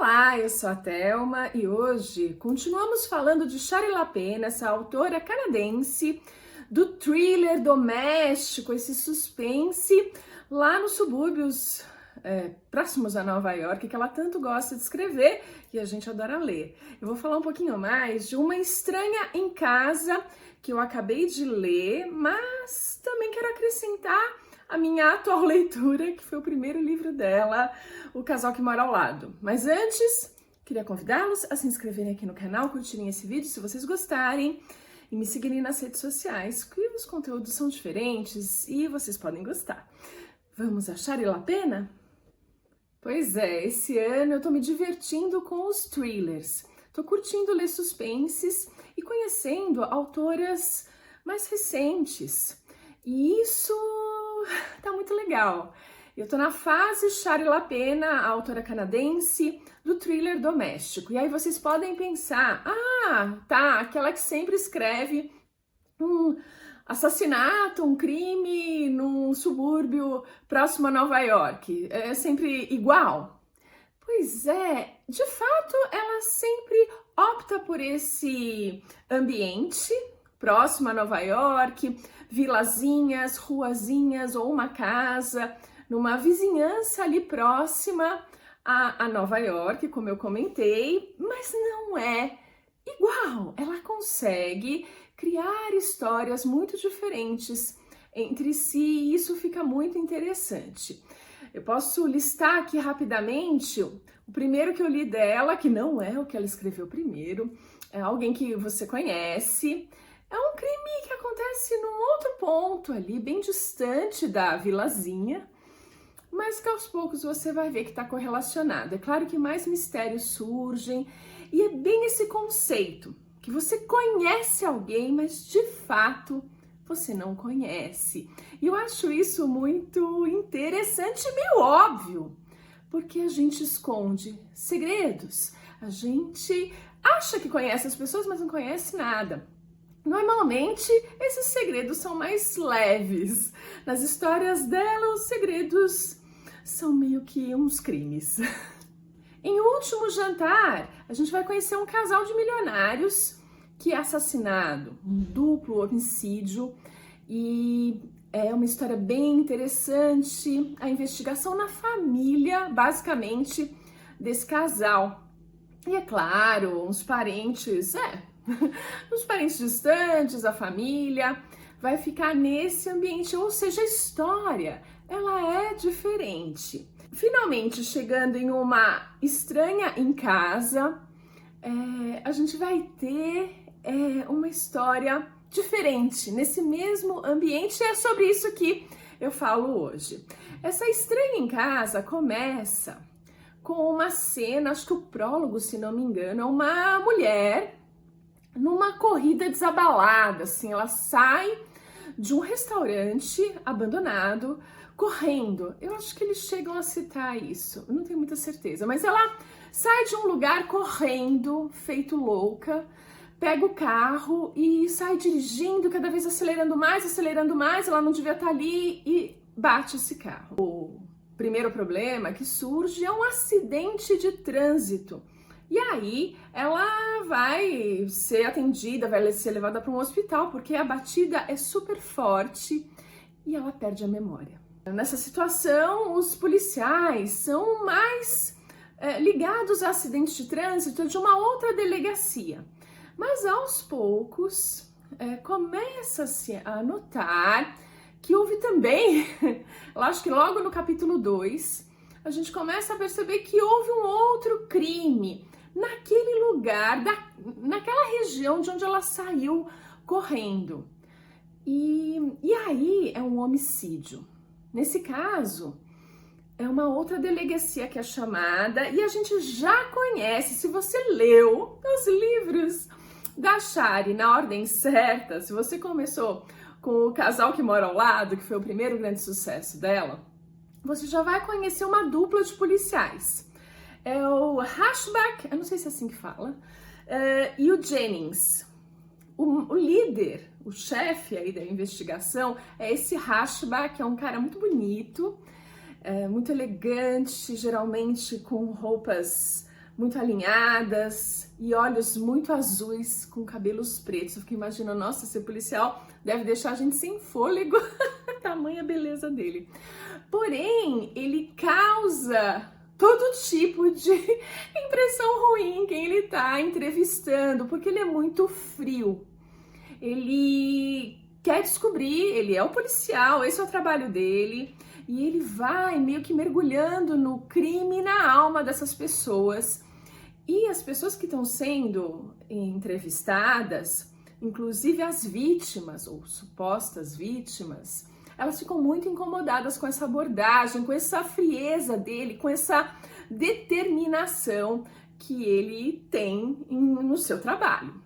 Olá, eu sou a Thelma e hoje continuamos falando de Shari LaPena, essa autora canadense, do thriller doméstico, esse suspense lá nos subúrbios próximos a Nova York, que ela tanto gosta de escrever e a gente adora ler. Eu vou falar um pouquinho mais de Uma Estranha em Casa, que eu acabei de ler, mas também quero acrescentar a minha atual leitura, que foi o primeiro livro dela, O Casal que Mora ao Lado. Mas antes, queria convidá-los a se inscreverem aqui no canal, curtirem esse vídeo se vocês gostarem e me seguirem nas redes sociais, que os conteúdos são diferentes e vocês podem gostar. Vamos a Shari LaPena? Pois é, esse ano eu tô me divertindo com os thrillers. Tô curtindo ler suspenses e conhecendo autoras mais recentes. E isso tá muito legal. Eu tô na fase Shari LaPena, a autora canadense, do thriller doméstico. E aí vocês podem pensar, tá, aquela que sempre escreve um assassinato, um crime num subúrbio próximo a Nova York. É sempre igual? Pois é, de fato, ela sempre opta por esse ambiente próximo a Nova York, vilazinhas, ruazinhas ou uma casa, numa vizinhança ali próxima a Nova York, como eu comentei, mas não é igual. Ela consegue criar histórias muito diferentes entre si e isso fica muito interessante. Eu posso listar aqui rapidamente o primeiro que eu li dela, que não é o que ela escreveu primeiro, é alguém que você conhece. É um crime que acontece num outro ponto ali, bem distante da vilazinha, mas que aos poucos você vai ver que está correlacionado. É claro que mais mistérios surgem e é bem esse conceito, que você conhece alguém, mas de fato você não conhece. E eu acho isso muito interessante e meio óbvio, porque a gente esconde segredos, a gente acha que conhece as pessoas, mas não conhece nada. Normalmente, esses segredos são mais leves. Nas histórias dela, os segredos são meio que uns crimes. Em O Último Jantar, a gente vai conhecer um casal de milionários que é assassinado, um duplo homicídio, e é uma história bem interessante, a investigação na família, basicamente, desse casal. E é claro, uns parentes, os parentes distantes, a família, vai ficar nesse ambiente, ou seja, a história, ela é diferente. Finalmente, chegando em Uma Estranha em Casa, a gente vai ter uma história diferente, nesse mesmo ambiente, e é sobre isso que eu falo hoje. Essa Estranha em Casa começa com uma cena, acho que o prólogo, se não me engano, é uma mulher numa corrida desabalada, assim, ela sai de um restaurante abandonado, correndo. Eu acho que eles chegam a citar isso, eu não tenho muita certeza, mas ela sai de um lugar correndo, feito louca, pega o carro e sai dirigindo, cada vez acelerando mais, ela não devia estar ali e bate esse carro. O primeiro problema que surge é um acidente de trânsito. E aí ela vai ser atendida, vai ser levada para um hospital, porque a batida é super forte e ela perde a memória. Nessa situação, os policiais são mais ligados a acidentes de trânsito de uma outra delegacia. Mas aos poucos começa-se a notar que houve também, eu acho que logo no capítulo 2, a gente começa a perceber que houve um outro crime naquele lugar, naquela região de onde ela saiu correndo. E aí é um homicídio. Nesse caso, é uma outra delegacia que é chamada e a gente já conhece, se você leu os livros da Shari na ordem certa, se você começou com O Casal que Mora ao Lado, que foi o primeiro grande sucesso dela, você já vai conhecer uma dupla de policiais. É o Hashback, eu não sei se é assim que fala, e o Jennings. O líder, o chefe aí da investigação é esse Hashback, que é um cara muito bonito, muito elegante, geralmente com roupas muito alinhadas e olhos muito azuis com cabelos pretos. Eu fico imaginando, nossa, ser policial deve deixar a gente sem fôlego, tamanha beleza dele. Porém, ele causa todo tipo de impressão ruim em quem ele tá entrevistando, porque ele é muito frio. Ele quer descobrir, ele é o policial, esse é o trabalho dele, e ele vai meio que mergulhando no crime e na alma dessas pessoas. E as pessoas que estão sendo entrevistadas, inclusive as vítimas, ou supostas vítimas, elas ficam muito incomodadas com essa abordagem, com essa frieza dele, com essa determinação que ele tem no seu trabalho.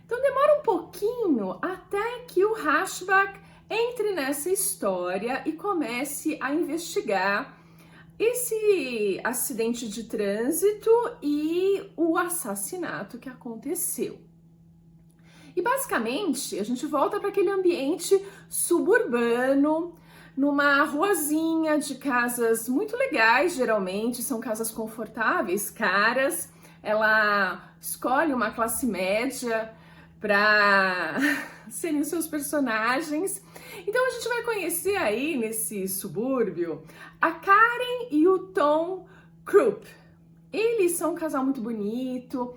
Então demora um pouquinho até que o Hashbach entre nessa história e comece a investigar esse acidente de trânsito e o assassinato que aconteceu. E basicamente a gente volta para aquele ambiente suburbano, numa ruazinha de casas muito legais, geralmente são casas confortáveis, caras. Ela escolhe uma classe média para serem seus personagens. Então a gente vai conhecer aí nesse subúrbio a Karen e o Tom Krupp. Eles são um casal muito bonito,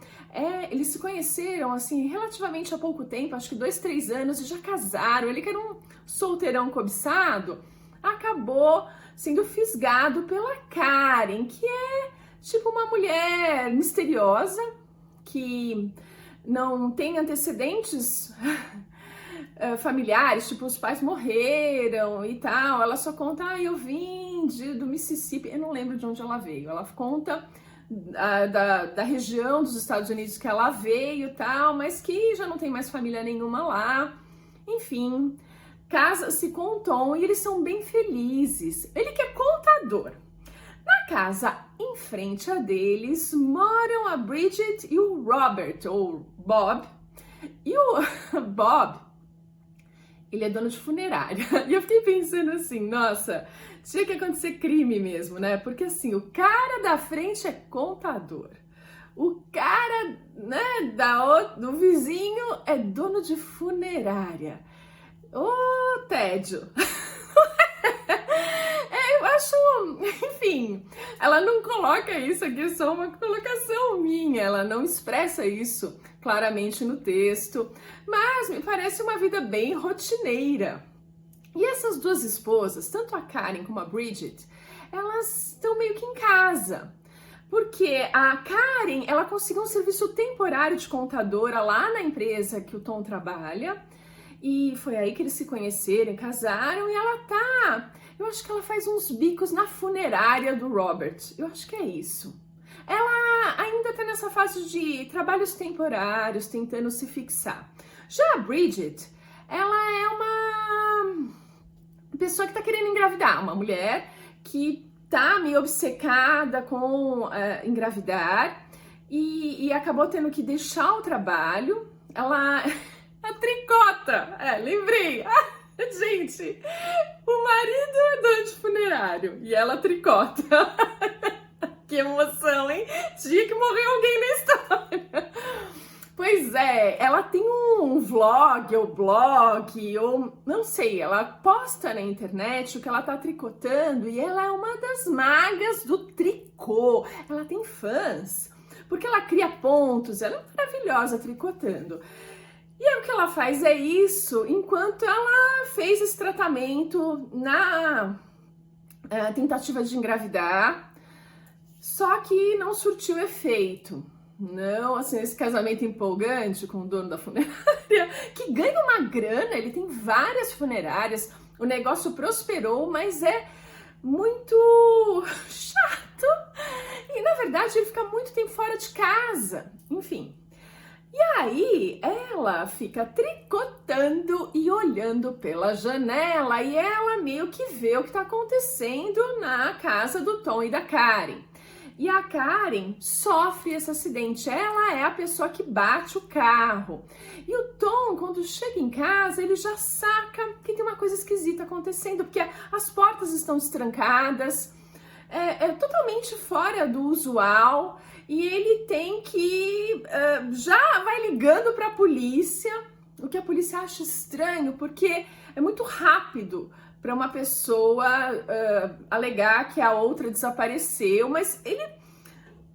eles se conheceram assim relativamente há pouco tempo, acho que 2, 3 anos, e já casaram. Ele que era um solteirão cobiçado, acabou sendo fisgado pela Karen, que é tipo uma mulher misteriosa, que não tem antecedentes familiares, tipo os pais morreram e tal. Ela só conta, eu vim do Mississippi, eu não lembro de onde ela veio. Ela conta da região dos Estados Unidos que ela veio e tal, mas que já não tem mais família nenhuma lá. Enfim, casa-se com o Tom e eles são bem felizes. Ele que é contador. Na casa em frente a deles moram a Bridget e o Robert, ou Bob. E o Bob, ele é dono de funerária. E eu fiquei pensando assim, nossa, tinha que acontecer crime mesmo, né? Porque assim, o cara da frente é contador. O cara, né, do vizinho é dono de funerária. Ô, tédio! Eu acho, enfim, ela não coloca isso aqui, é só uma colocação minha, ela não expressa isso claramente no texto, mas me parece uma vida bem rotineira. E essas duas esposas, tanto a Karen como a Bridget, elas estão meio que em casa. Porque a Karen, ela conseguiu um serviço temporário de contadora lá na empresa que o Tom trabalha. E foi aí que eles se conheceram, casaram, e ela tá... Eu acho que ela faz uns bicos na funerária do Robert. Eu acho que é isso. Ela ainda tá nessa fase de trabalhos temporários, tentando se fixar. Já a Bridget, ela é uma pessoa que tá querendo engravidar, uma mulher que tá meio obcecada com engravidar e acabou tendo que deixar o trabalho. Ela tricota, lembrei. Gente, o marido é dono de funerário e ela tricota. Que emoção, hein? Tinha que morrer alguém na história. Pois é, ela tem um vlog ou blog, ou não sei, ela posta na internet o que ela tá tricotando e ela é uma das magas do tricô. Ela tem fãs, porque ela cria pontos, ela é maravilhosa tricotando. E aí o que ela faz é isso, enquanto ela fez esse tratamento na tentativa de engravidar, só que não surtiu efeito. Não, assim, esse casamento empolgante com o dono da funerária, que ganha uma grana, ele tem várias funerárias, o negócio prosperou, mas é muito chato. E, na verdade, ele fica muito tempo fora de casa, enfim. E aí, ela fica tricotando e olhando pela janela, e ela meio que vê o que tá acontecendo na casa do Tom e da Karen. E a Karen sofre esse acidente, ela é a pessoa que bate o carro. E o Tom, quando chega em casa, ele já saca que tem uma coisa esquisita acontecendo, porque as portas estão destrancadas, é totalmente fora do usual, e ele tem que já vai ligando para a polícia, o que a polícia acha estranho, porque é muito rápido para uma pessoa alegar que a outra desapareceu, mas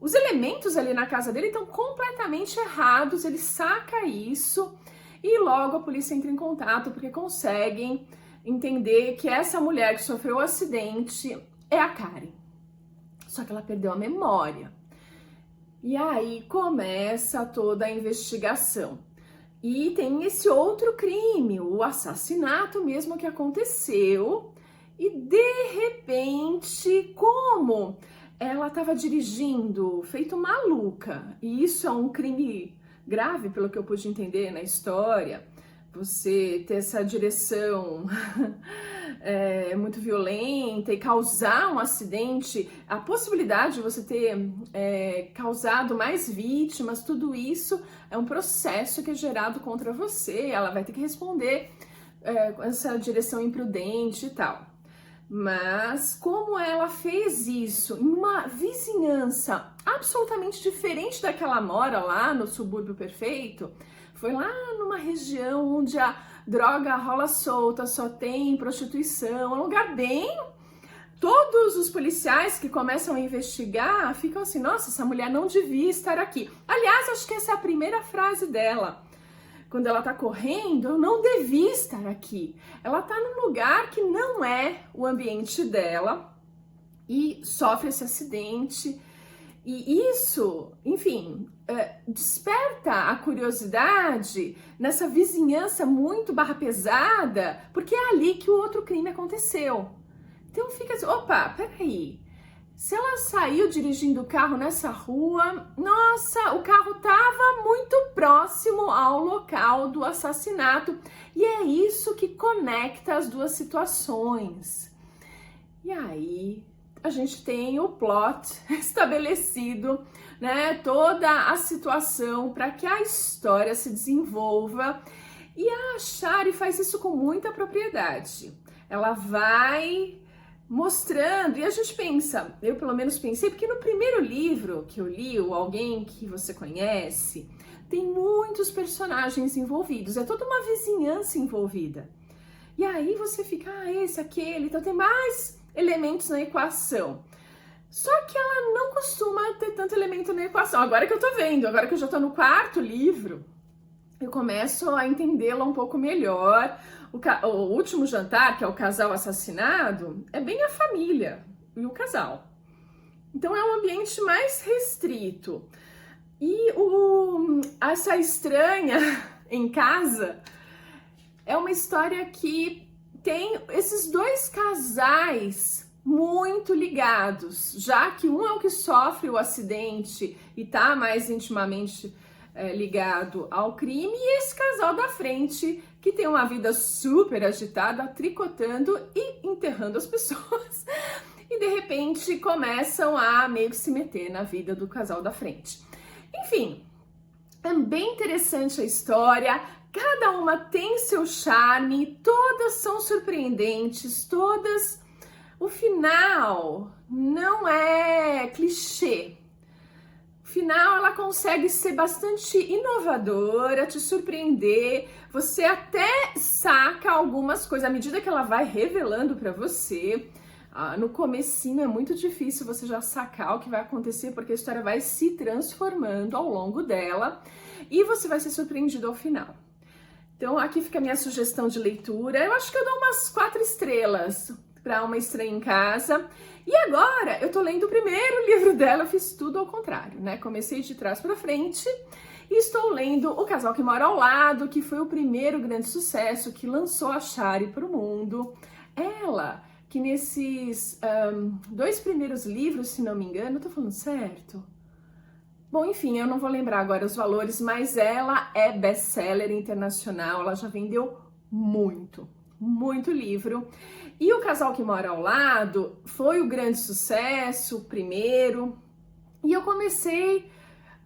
os elementos ali na casa dele estão completamente errados, ele saca isso e logo a polícia entra em contato porque conseguem entender que essa mulher que sofreu o acidente é a Karen. Só que ela perdeu a memória. E aí começa toda a investigação. E tem esse outro crime, o assassinato mesmo que aconteceu. E de repente, como ela estava dirigindo, feito maluca, e isso é um crime grave, pelo que eu pude entender na história, você ter essa direção muito violenta e causar um acidente, a possibilidade de você ter causado mais vítimas, tudo isso é um processo que é gerado contra você, ela vai ter que responder com essa direção imprudente e tal. Mas como ela fez isso em uma vizinhança absolutamente diferente da que ela mora lá no subúrbio perfeito, foi lá numa região onde a droga rola solta, só tem prostituição, é um lugar bem... Todos os policiais que começam a investigar ficam assim, nossa, essa mulher não devia estar aqui. Aliás, acho que essa é a primeira frase dela. Quando ela tá correndo, eu não devia estar aqui. Ela tá num lugar que não é o ambiente dela e sofre esse acidente. E isso, enfim, desperta a curiosidade nessa vizinhança muito barra pesada, porque é ali que o outro crime aconteceu. Então fica assim, opa, peraí. Se ela saiu dirigindo o carro nessa rua, nossa, o carro estava muito próximo ao local do assassinato. E é isso que conecta as duas situações. E aí a gente tem o plot estabelecido, né? Toda a situação para que a história se desenvolva. E a Shari faz isso com muita propriedade. Ela vai mostrando, e a gente pensa, eu pelo menos pensei, porque no primeiro livro que eu li, o Alguém que Você Conhece, tem muitos personagens envolvidos, é toda uma vizinhança envolvida. E aí você fica, esse, aquele, então tem mais elementos na equação. Só que ela não costuma ter tanto elemento na equação. Agora que eu tô vendo, agora que eu já tô no quarto livro, eu começo a entendê-la um pouco melhor. O último jantar, que é o casal assassinado, é bem a família e o casal. Então é um ambiente mais restrito. E essa estranha em casa é uma história que tem esses dois casais muito ligados, já que um é o que sofre o acidente e tá mais intimamente ligado ao crime, e esse casal da frente que tem uma vida super agitada, tricotando e enterrando as pessoas e de repente começam a meio que se meter na vida do casal da frente. Enfim, é bem interessante a história, cada uma tem seu charme, todas são surpreendentes, todas... O final não é clichê. Final, ela consegue ser bastante inovadora, te surpreender, você até saca algumas coisas, à medida que ela vai revelando para você, no comecinho é muito difícil você já sacar o que vai acontecer, porque a história vai se transformando ao longo dela, e você vai ser surpreendido ao final. Então aqui fica a minha sugestão de leitura, eu acho que eu dou umas 4 estrelas para Uma Estranha em Casa. E agora eu tô lendo o primeiro livro dela, eu fiz tudo ao contrário, né? Comecei de trás para frente e estou lendo O Casal que Mora ao Lado, que foi o primeiro grande sucesso que lançou a Shari para o mundo. Ela, que nesses 2 primeiros livros, se não me engano, eu tô falando certo? Bom, enfim, eu não vou lembrar agora os valores, mas ela é best-seller internacional, ela já vendeu muito livro. E O Casal que Mora ao Lado foi o grande sucesso, o primeiro. E eu comecei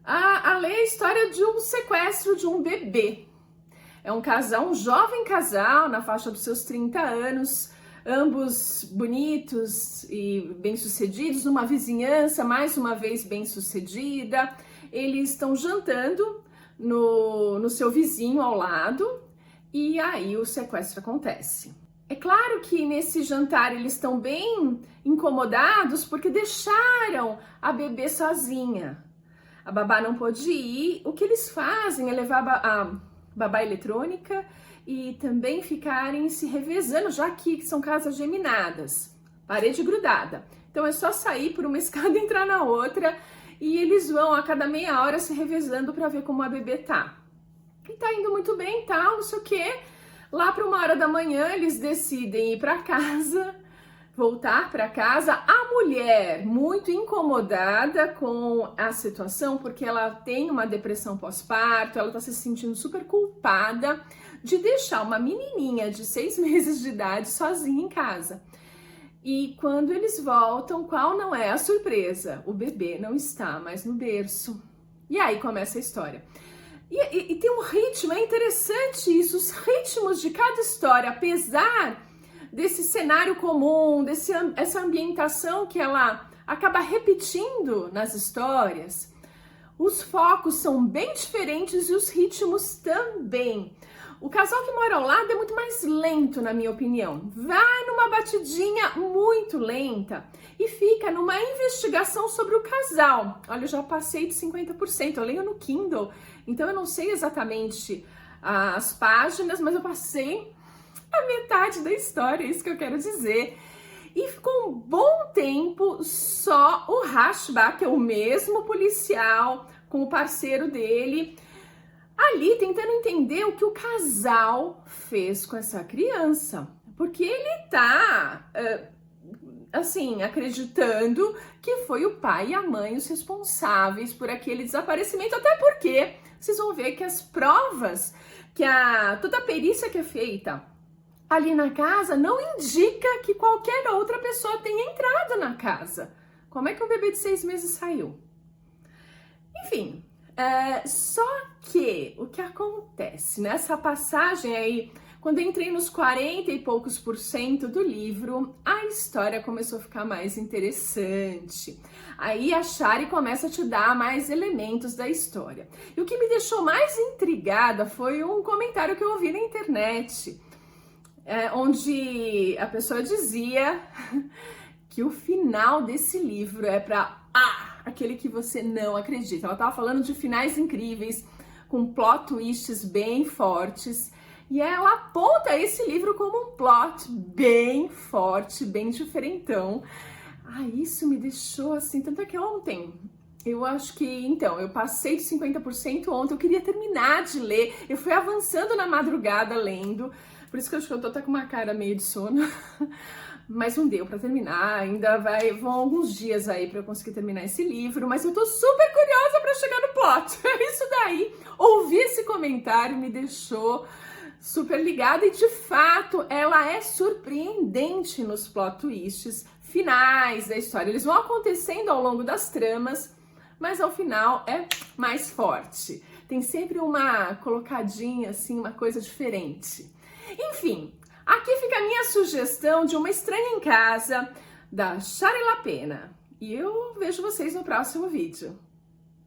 a ler a história de um sequestro de um bebê. É um casal, um jovem casal, na faixa dos seus 30 anos, ambos bonitos e bem-sucedidos, numa vizinhança mais uma vez bem-sucedida. Eles estão jantando no seu vizinho ao lado e aí o sequestro acontece. É claro que nesse jantar eles estão bem incomodados porque deixaram a bebê sozinha. A babá não pôde ir. O que eles fazem é levar a babá eletrônica e também ficarem se revezando, já que são casas geminadas, parede grudada. Então é só sair por uma escada e entrar na outra e eles vão a cada meia hora se revezando para ver como a bebê tá. E tá indo muito bem, tal, não sei o quê. Lá para 1h da manhã eles decidem ir para casa, voltar para casa. A mulher muito incomodada com a situação porque ela tem uma depressão pós-parto, ela tá se sentindo super culpada de deixar uma menininha de 6 meses de idade sozinha em casa. E quando eles voltam, qual não é a surpresa? O bebê não está mais no berço. E aí começa a história. E tem um ritmo, é interessante isso, os ritmos de cada história, apesar desse cenário comum, essa ambientação que ela acaba repetindo nas histórias, os focos são bem diferentes e os ritmos também. O casal que mora ao lado é muito mais lento, na minha opinião. Vai numa batidinha muito lenta e fica numa investigação sobre o casal. Olha, eu já passei de 50%, eu leio no Kindle, então eu não sei exatamente as páginas, mas eu passei a metade da história, é isso que eu quero dizer. E ficou um bom tempo só o Rashba, que é o mesmo policial, com o parceiro dele, ali tentando entender o que o casal fez com essa criança. Porque ele tá, assim, acreditando que foi o pai e a mãe os responsáveis por aquele desaparecimento. Até porque vocês vão ver que as provas, que toda a perícia que é feita ali na casa não indica que qualquer outra pessoa tenha entrado na casa. Como é que o bebê de 6 meses saiu? Enfim, só que o que acontece nessa passagem aí, quando eu entrei nos 40 e poucos % do livro, a história começou a ficar mais interessante. Aí a Shari começa a te dar mais elementos da história. E o que me deixou mais intrigada foi um comentário que eu ouvi na internet, onde a pessoa dizia que o final desse livro é para aquele que você não acredita. Ela tava falando de finais incríveis, com plot twists bem fortes, e ela aponta esse livro como um plot bem forte, bem diferentão. Isso me deixou assim, tanto é que ontem, eu acho que, então, eu passei de 50% ontem, eu queria terminar de ler, eu fui avançando na madrugada lendo, por isso que eu acho que eu tô até com uma cara meio de sono, mas não deu pra terminar, ainda vão alguns dias aí pra eu conseguir terminar esse livro, mas eu tô super curiosa pra chegar no plot. Isso daí, ouvir esse comentário me deixou super ligada e, de fato, ela é surpreendente nos plot twists finais da história. Eles vão acontecendo ao longo das tramas, mas ao final é mais forte. Tem sempre uma colocadinha, assim, uma coisa diferente. Enfim, aqui fica a minha sugestão de Uma Estranha em Casa, da Shari Lapena. E eu vejo vocês no próximo vídeo.